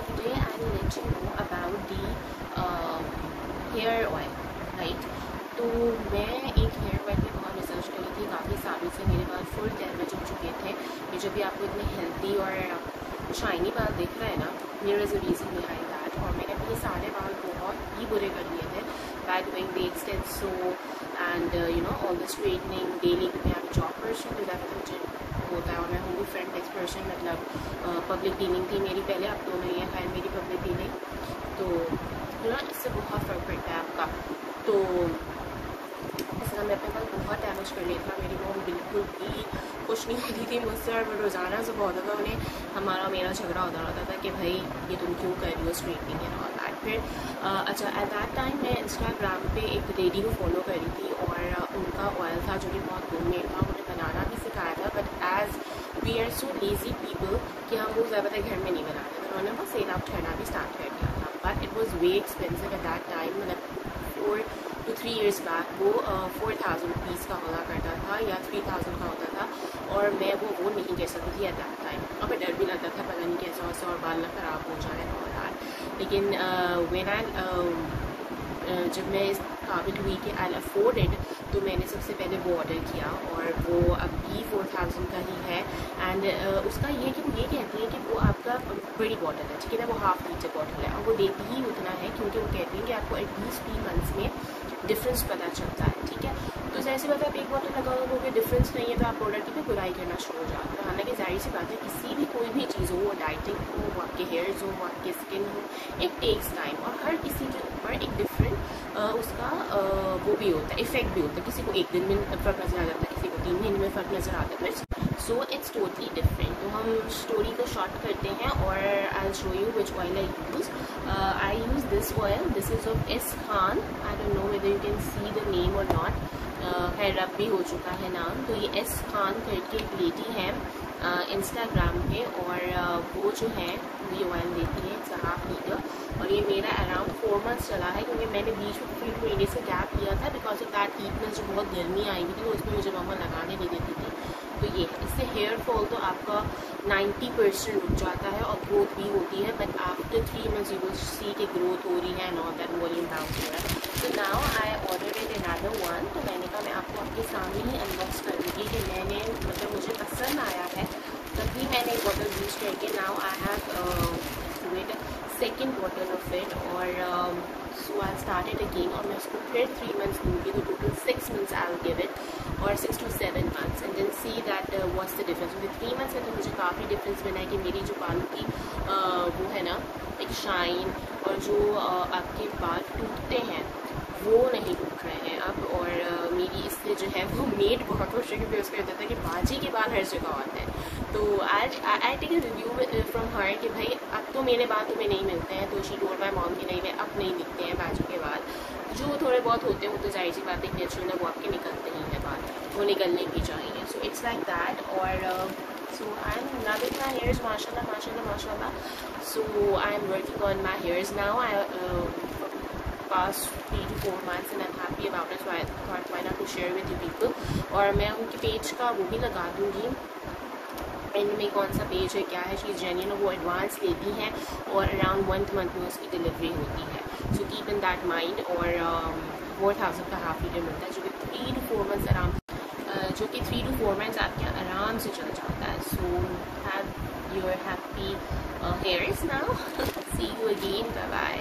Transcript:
today I'll let you know about the hair oil, right? तो मैं एक hair oil पे बहुत रिसर्च करी थी काफ़ी सालों से। मेरे बाल फुल डैमेज हो चुके थे। ये जो भी आपको इतने हेल्दी और शाइनी बाल दिख रहा है ना, there is a reason behind that. और मैंने अपने सारे बाल बहुत ही बुरे कर लिए थे by doing the Xtenso and all the straightening daily. मैं आप जॉब पर्सन तो ज़्यादा मुझे होता है और मैं हूँ फ्रंट एक्स पर्सन, मतलब पब्लिक डीलिंग थी मेरी पहले, अब तो नहीं है खैर मेरी पब्लिक डीलिंग। तो इससे बहुत फ़र्क पड़ता है आपका। तो इस तरह मैं अपने पास बहुत डैमेज कर लिया था। मेरी मॉम बिल्कुल भी खुश नहीं होती थी मुझसे और मैं रोज़ाना सुबह होता था उन्हें हमारा मेरा झगड़ा होता रहता था कि भाई ये तुम क्यों कर रही हो स्ट्रेटनिंग एंड ऑल दैट। फिर अच्छा एट दैट टाइम मैं इंस्टाग्राम पे एक लेडी को फॉलो करी थी और उनका ऑयल था जो कि बहुत होममेड था। उन्हें बनाना भी सिखाया था, but as we are so lazy people कि हम वो ज़्यादातर घर में नहीं बनाते थे। उन्होंने वो सेल आउट करना भी स्टार्ट कर दिया था, but it was way expensive at that time. मतलब 4 to 3 years बैक वो 4000 रुपीज़ का हुआ करता था या 3000 का होता था, और मैं वो नहीं कह सकती थी एट दैट टाइम। और फिर डर भी लगता था पता नहीं कैसा वैसा और बाल ना ख़राब हो जाए और दैट। लेकिन व्हेन आई जब मैं इस काबिल हुई कि आई अफोर्ड इट, तो मैंने सबसे पहले वो ऑर्डर किया और वो अभी 4000 का ही है। एंड उसका ये कि वो ये कहती है कि वो आपका बड़ी बॉटल है, ठीक है ना, वो हाफ लीटर बॉटल है और वो देती ही उतना है क्योंकि वो कहती है कि आपको एटलीस्ट 3 मंथ्स में डिफरेंस पता चलता है, ठीक है। तो जैसे बात आप एक बॉटल लगाओगे डिफरेंस नहीं है तो आप प्रोडक्ट की भी बुराई करना शुरू हो जाते हैं। हालांकि जाहिर सी बात है किसी भी कोई भी चीज़ हो, वो डाइटिंग हो, वो आपके हेयर्स हो, वो आपकी स्किन हो, इट टेक्स टाइम और हर किसी के ऊपर एक डिफरेंट उसका वो भी होता है, इफेक्ट भी होता है। किसी को एक दिन में फ़र्क नज़र आ जाता है, किसी को 3 महीने में फ़र्क नज़र आता है। So it's totally different. तो हम स्टोरी को शॉर्ट करते हैं और I show you which oil I use this oil. This is of S Khan. I don't know whether you can see the name और नॉट, खैर अब भी हो चुका है नाम। तो ये एस खान करके एक लेडी है इंस्टाग्राम पे और वो जो है ये ऑयल देती है, इट्स हाफ लीटर। और ये मेरा अराउंड 4 मंथ्स चला है क्योंकि मैंने बीच में 3 महीने से गैप लिया था बिकॉज ऑफ दैट हीटनेस। जो बहुत गर्मी आई हुई थी तो उसमें मुझे मम्मा लगाने नहीं देती थी। तो ये है, इससे हेयर फॉल तो आपका 90% रुक जाता है और ग्रोथ भी होती है, but after 3 months you will see कि ग्रोथ हो रही है, नॉट दैट वॉल्यूम डाउन हो रहा है। तो now I order it another one. तो मैंने कहा मैं आपको आपके सामने ही अनबॉक्स करूँगी कि मैंने मतलब मुझे पसंद आया है तभी मैंने एक बॉटल यूज़ करके now I have with second bottle of it और सो आई स्टार्टेड अगेन और मैं उसको फिर 3 मंथ्स दूँगी तो total 6 months I will give it और 6 to 7 months and then see that what's the difference. With 3 months में तो मुझे काफ़ी डिफरेंस बना है कि मेरी जो बालों की वो है ना एक शाइन और जो आपके बाल टूटते हैं वो नहीं टूट रहे हैं अब। और मेरी इससे जो है वो मेड बहुत खुश है क्योंकि उसको कहता था कि बाजी के बाल हर जगह आते हैं। तो आज I take a review from her कि भाई अब तो मेरे बाल तुम्हें नहीं मिलते हैं। तो शी टोल्ड माय मॉम कि नहीं अब नहीं दिखते हैं बाजू के बाल, जो थोड़े बहुत होते हैं वो तो जाहिर सी बात है नेचुरल है, वो आपके निकलते ही हैं बाल, वो निकलने भी चाहिए। So it's like that. और so I'm loving my hairs, mashallah mashallah mashallah. So I'm working on my hairs now. Past 3 to 4 months and I'm happy about it, so I thought why not to share with you people. और मैं उनके page का वो भी लगा दूँगी and में कौन सा पेज है क्या है। शी इज़ जेन्युइन, वो एडवांस लेती हैं और अराउंड 1 month में उसकी डिलीवरी होती है। So keep in that mind. और 4000 का हाफ लीटर मिलता है जो कि 3 to 4 months आपके आराम से चल जाता है। So have your happy hairs now. See you again, bye bye.